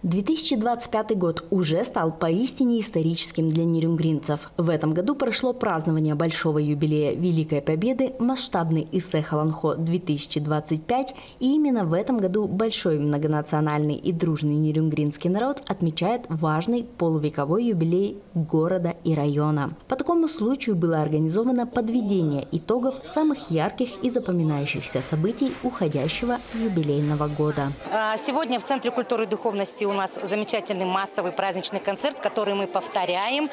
2025 год уже стал поистине историческим для нерюнгринцев. В этом году прошло празднование большого юбилея Великой Победы, масштабный Иссе Халанхо 2025, и именно в этом году большой многонациональный и дружный нерюнгринский народ отмечает важный полувековой юбилей города и района. По такому случаю было организовано подведение итогов самых ярких и запоминающихся событий уходящего юбилейного года. Сегодня в Центре культуры и духовности у нас замечательный массовый праздничный концерт, который мы повторяем.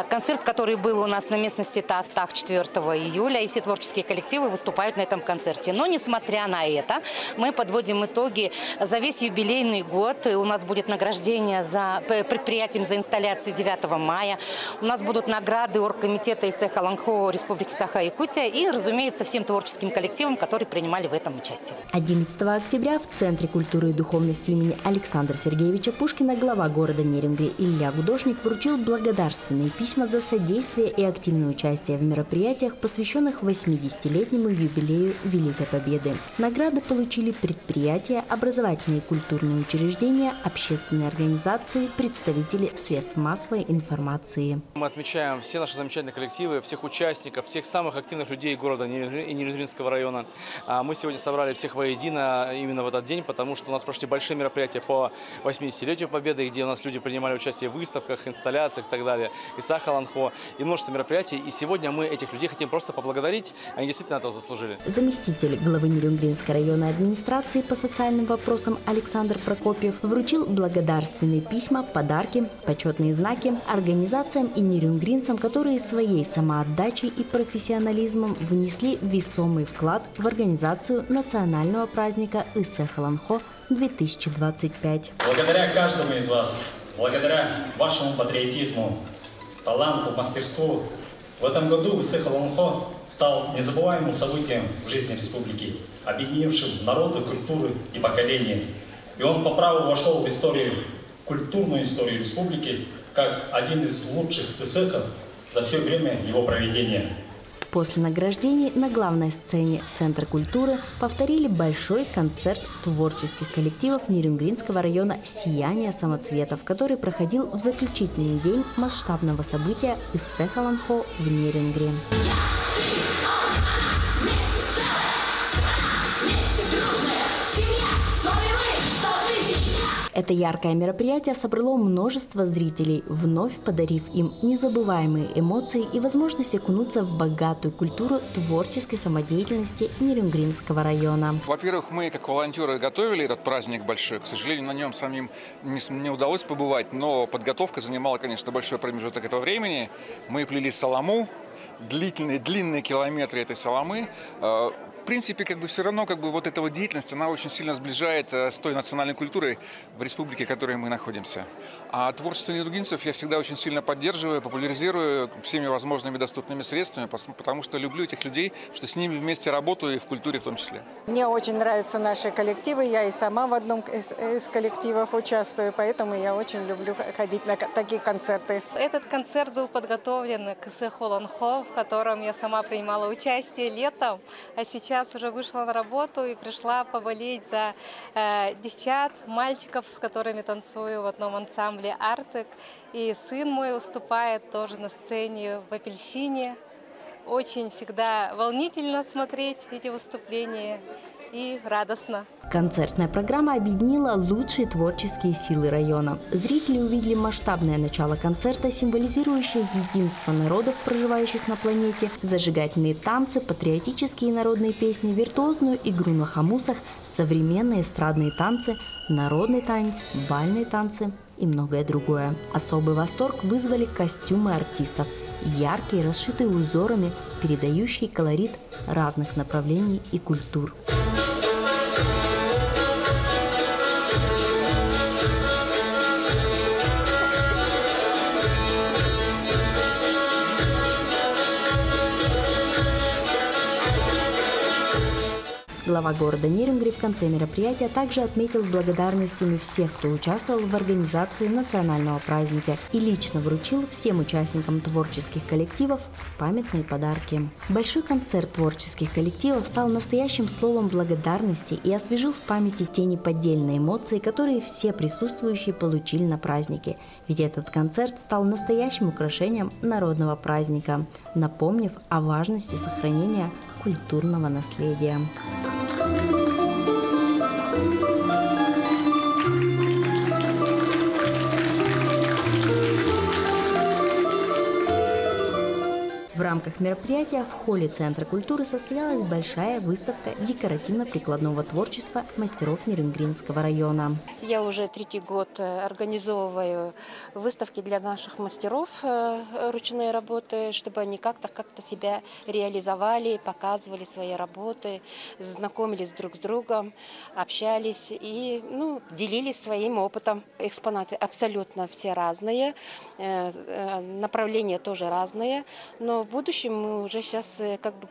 Концерт, который был у нас на местности Таастах 4 июля, и все творческие коллективы выступают на этом концерте. Но несмотря на это, мы подводим итоги за весь юбилейный год. У нас будет награждение за предприятием за инсталляции 9 мая. У нас будут награды оргкомитета Иссе Халанхо Республики Саха-Якутия и, разумеется, всем творческим коллективам, которые принимали в этом участие. 11 октября в Центре культуры и духовности имени Александра Сергеевича Пушкина глава города Нерюнгри Илья Гудошник вручил благодарственные письма за содействие и активное участие в мероприятиях, посвященных 80-летнему юбилею Великой Победы. Награды получили предприятия, образовательные и культурные учреждения, общественные организации, представители средств массовой информации. Мы отмечаем все наши замечательные коллективы, всех участников, всех самых активных людей города и Нерюнгринского района. Мы сегодня собрали всех воедино именно в этот день, потому что у нас прошли большие мероприятия по 80-летию Победы, где у нас люди принимали участие в выставках, инсталляциях и так далее, Иссе Халанхо, и множество мероприятий. И сегодня мы этих людей хотим просто поблагодарить, они действительно этого заслужили. Заместитель главы Нерюнгринской районной администрации по социальным вопросам Александр Прокопьев вручил благодарственные письма, подарки, почетные знаки организациям и нерюнгринцам, которые своей самоотдачей и профессионализмом внесли весомый вклад в организацию национального праздника Иссе Халанхо 2025. Благодаря каждому из вас, благодаря вашему патриотизму, таланту, мастерству, в этом году Иссе Халанхо стал незабываемым событием в жизни республики, объединившим народы, культуры и поколения. И он по праву вошел в историю, культурную историю республики, как один из лучших эссехов за все время его проведения. После награждений на главной сцене Центра культуры повторили большой концерт творческих коллективов Нерюнгринского района «Сияние самоцветов», который проходил в заключительный день масштабного события Иссе Халанхо в Нерюнгри. Это яркое мероприятие собрало множество зрителей, вновь подарив им незабываемые эмоции и возможность окунуться в богатую культуру творческой самодеятельности Нерюнгринского района. Во-первых, мы как волонтеры готовили этот праздник большой. К сожалению, на нем самим не удалось побывать, но подготовка занимала, конечно, большой промежуток этого времени. Мы плели солому, длинные километры этой соломы. В принципе, все равно вот эта вот деятельность, она очень сильно сближает с той национальной культурой в республике, в которой мы находимся. А творчество нерюнгринцев я всегда очень сильно поддерживаю, популяризирую всеми возможными доступными средствами, потому что люблю этих людей, что с ними вместе работаю и в культуре в том числе. Мне очень нравятся наши коллективы, я и сама в одном из коллективов участвую, поэтому я очень люблю ходить на такие концерты. Этот концерт был подготовлен к Иссе Халанхо, в котором я сама принимала участие летом, а сейчас уже вышла на работу и пришла поболеть за девчат, мальчиков, с которыми танцую в одном ансамбле «Артек». И сын мой выступает тоже на сцене в «Апельсине». Очень всегда волнительно смотреть эти выступления и радостно. Концертная программа объединила лучшие творческие силы района. Зрители увидели масштабное начало концерта, символизирующее единство народов, проживающих на планете, зажигательные танцы, патриотические народные песни, виртуозную игру на хамусах, современные эстрадные танцы, народный танец, бальные танцы и многое другое. Особый восторг вызвали костюмы артистов. Яркие, расшитые узорами, передающие колорит разных направлений и культур. Глава Глава города Нерюнгри в конце мероприятия также отметил благодарностями всех, кто участвовал в организации национального праздника, и лично вручил всем участникам творческих коллективов памятные подарки. Большой концерт творческих коллективов стал настоящим словом благодарности и освежил в памяти те неподдельные эмоции, которые все присутствующие получили на празднике. Ведь этот концерт стал настоящим украшением народного праздника, напомнив о важности сохранения культурного наследия. В рамках мероприятия в холле Центра культуры состоялась большая выставка декоративно-прикладного творчества мастеров Нерюнгринского района. Я уже 3-й год организовываю выставки для наших мастеров ручной работы, чтобы они как-то себя реализовали, показывали свои работы, знакомились друг с другом, общались и делились своим опытом. Экспонаты абсолютно все разные, направления тоже разные, но в будущем мы уже сейчас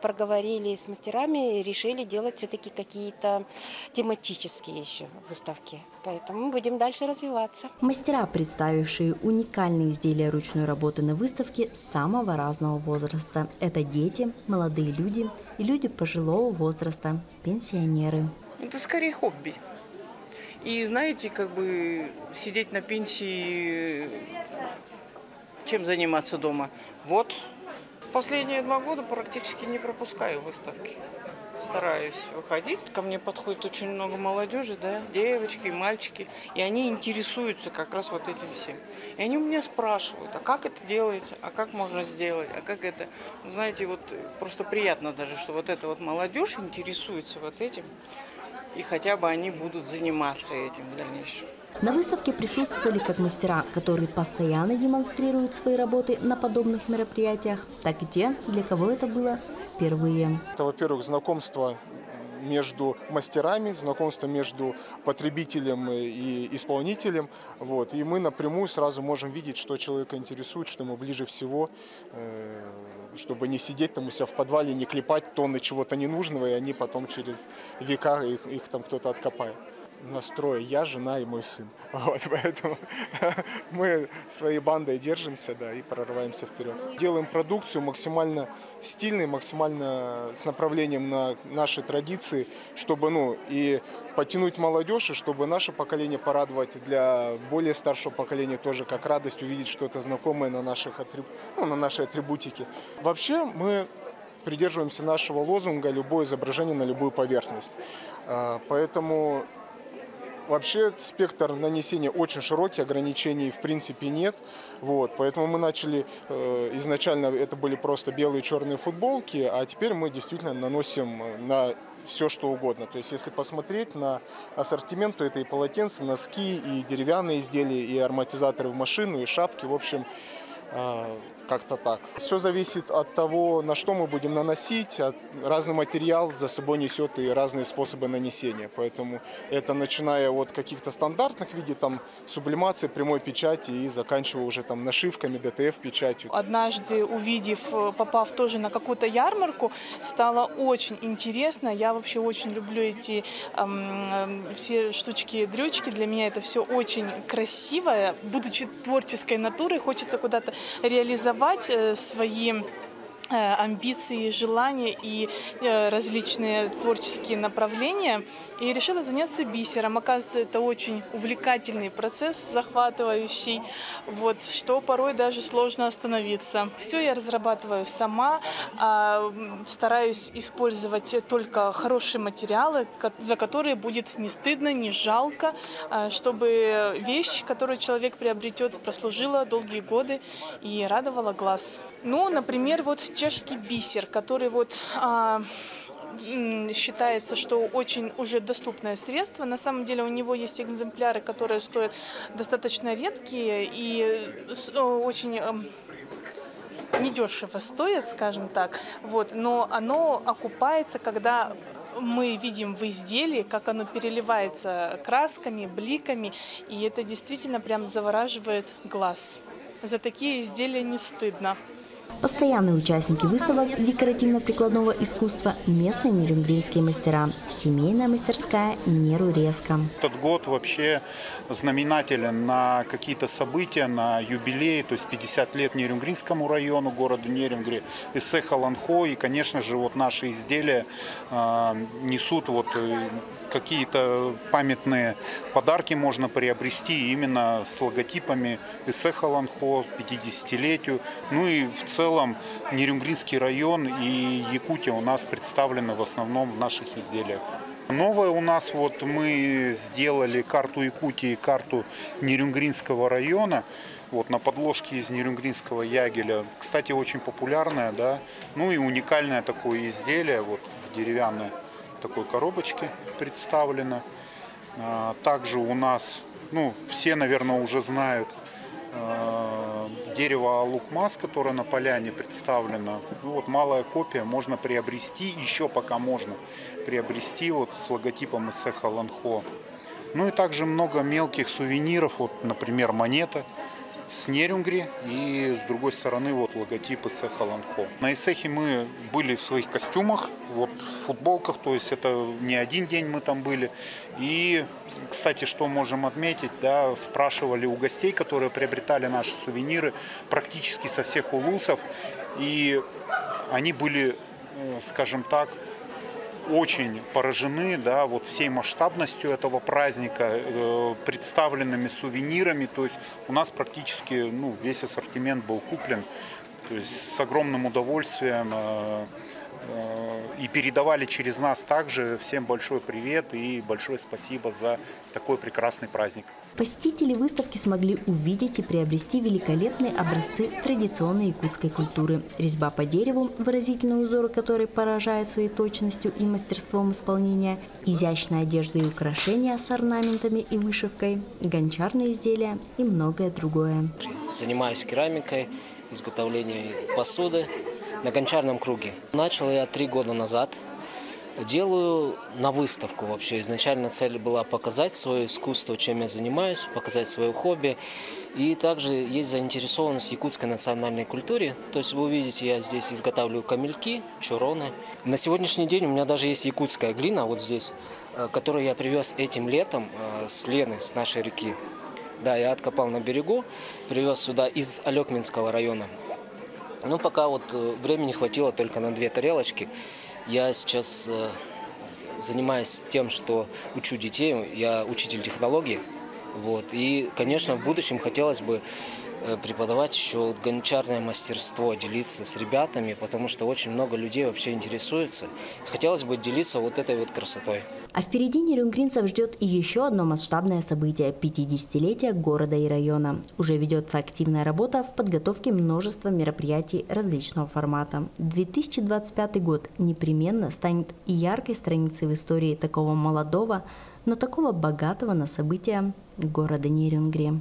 проговорили с мастерами и решили делать все-таки какие-то тематические еще выставки. Поэтому мы будем дальше развиваться. Мастера, представившие уникальные изделия ручной работы на выставке самого разного возраста. Это дети, молодые люди и люди пожилого возраста, пенсионеры. Это скорее хобби. И знаете, сидеть на пенсии, чем заниматься дома. Вот. Последние 2 года практически не пропускаю выставки. Стараюсь выходить. Ко мне подходит очень много молодежи, да, девочки, мальчики. И они интересуются как раз вот этим всем. И они у меня спрашивают, а как это делается, а как можно сделать, а как это... Знаете, вот просто приятно даже, что вот эта вот молодежь интересуется вот этим. И хотя бы они будут заниматься этим в дальнейшем. На выставке присутствовали как мастера, которые постоянно демонстрируют свои работы на подобных мероприятиях, так и те, для кого это было впервые. Это, во-первых, знакомство между мастерами, знакомство между потребителем и исполнителем. Вот. И мы напрямую сразу можем видеть, что человека интересует, что ему ближе всего, чтобы не сидеть там у себя в подвале, не клепать тонны чего-то ненужного, и они потом через века их там кто-то откопает. Настрой я, жена и мой сын. Вот, поэтому мы своей бандой держимся, да, и прорываемся вперед. Делаем продукцию максимально стильной, максимально с направлением на наши традиции, чтобы и потянуть молодежь, и чтобы наше поколение порадовать, для более старшего поколения тоже как радость увидеть что-то знакомое на нашей атрибутике. Вообще мы придерживаемся нашего лозунга «любое изображение на любую поверхность». Поэтому вообще спектр нанесения очень широкий, ограничений в принципе нет. Вот, поэтому мы начали, изначально это были просто белые и черные футболки, а теперь мы действительно наносим на все что угодно. То есть если посмотреть на ассортимент, то это и полотенца, носки, и деревянные изделия, и ароматизаторы в машину, и шапки, в общем, как-то так. Все зависит от того, на что мы будем наносить. Разный материал за собой несет и разные способы нанесения. Поэтому это начиная от каких-то стандартных видов, там, сублимации, прямой печати и заканчивая уже там нашивками, ДТФ-печатью. Однажды, попав тоже на какую-то ярмарку, стало очень интересно. Я вообще очень люблю эти все штучки-дрючки. Для меня это все очень красиво. Будучи творческой натурой, хочется куда-то реализовать свои амбиции, желания и различные творческие направления. И решила заняться бисером. Оказывается, это очень увлекательный процесс, захватывающий, что порой даже сложно остановиться. Все я разрабатываю сама, стараюсь использовать только хорошие материалы, за которые будет не стыдно, не жалко, чтобы вещь, которую человек приобретет, прослужила долгие годы и радовала глаз. Например, чешский бисер, который считается, что очень уже доступное средство. На самом деле у него есть экземпляры, которые стоят достаточно редкие и очень недешево стоят, скажем так. Но оно окупается, когда мы видим в изделии, как оно переливается красками, бликами, и это действительно прям завораживает глаз. За такие изделия не стыдно. Постоянные участники выставок декоративно-прикладного искусства – местные нерюнгринские мастера. Семейная мастерская «Неру Резка». Этот год вообще знаменателен на какие-то события, на юбилей, то есть 50 лет Нерюнгринскому району, городу Нерюнгри, Иссе-Халанхо. И, конечно же, вот наши изделия несут вот какие-то памятные подарки можно приобрести именно с логотипами Иссе-Халанхо, 50-летию. Ну и в целом Нерюнгринский район и Якутия у нас представлены в основном в наших изделиях. Новое у нас, вот мы сделали карту Якутии, карту Нерюнгринского района. Вот на подложке из нерюнгринского ягеля. Кстати, очень популярное, да. Ну и уникальное такое изделие, вот в деревянной такой коробочке представлено. Также у нас, ну, все, наверное, уже знают дерево Алукмас, которое на поляне представлено. Ну, вот малая копия, можно приобрести, еще пока можно приобрести вот с логотипом Иссе-Халанхо. Ну и также много мелких сувениров, вот, например, монета с Нерюнгри и с другой стороны вот логотип Иссе-Халанхо. На Исехе мы были в своих костюмах, вот в футболках, то есть это не один день мы там были. И, кстати, что можем отметить, да, спрашивали у гостей, которые приобретали наши сувениры практически со всех улусов, и они были, скажем так, очень поражены, да, вот всей масштабностью этого праздника, представленными сувенирами. То есть у нас практически, ну, весь ассортимент был куплен, то есть с огромным удовольствием, и передавали через нас также. Всем большой привет и большое спасибо за такой прекрасный праздник. Посетители выставки смогли увидеть и приобрести великолепные образцы традиционной якутской культуры. Резьба по дереву, выразительные узоры которой поражают своей точностью и мастерством исполнения, изящная одежда и украшения с орнаментами и вышивкой, гончарные изделия и многое другое. Занимаюсь керамикой, изготовлением посуды на гончарном круге. Начал я 3 года назад. Делаю на выставку вообще. Изначально цель была показать свое искусство, чем я занимаюсь, показать свое хобби. И также есть заинтересованность в якутской национальной культуре. То есть вы увидите, я здесь изготавливаю камельки, чуроны. На сегодняшний день у меня даже есть якутская глина вот здесь, которую я привез этим летом с Лены, с нашей реки. Да, я откопал на берегу, привез сюда из Алекминского района. Ну, пока вот времени хватило только на 2 тарелочки. Я сейчас занимаюсь тем, что учу детей. Я учитель технологий. Вот. И, конечно, в будущем хотелось бы преподавать еще гончарное мастерство, делиться с ребятами, потому что очень много людей вообще интересуются. Хотелось бы делиться вот этой вот красотой. А впереди нерюнгринцев ждет и еще одно масштабное событие – 50-летие города и района. Уже ведется активная работа в подготовке множества мероприятий различного формата. 2025 год непременно станет и яркой страницей в истории такого молодого, но такого богатого на события города Нерюнгри.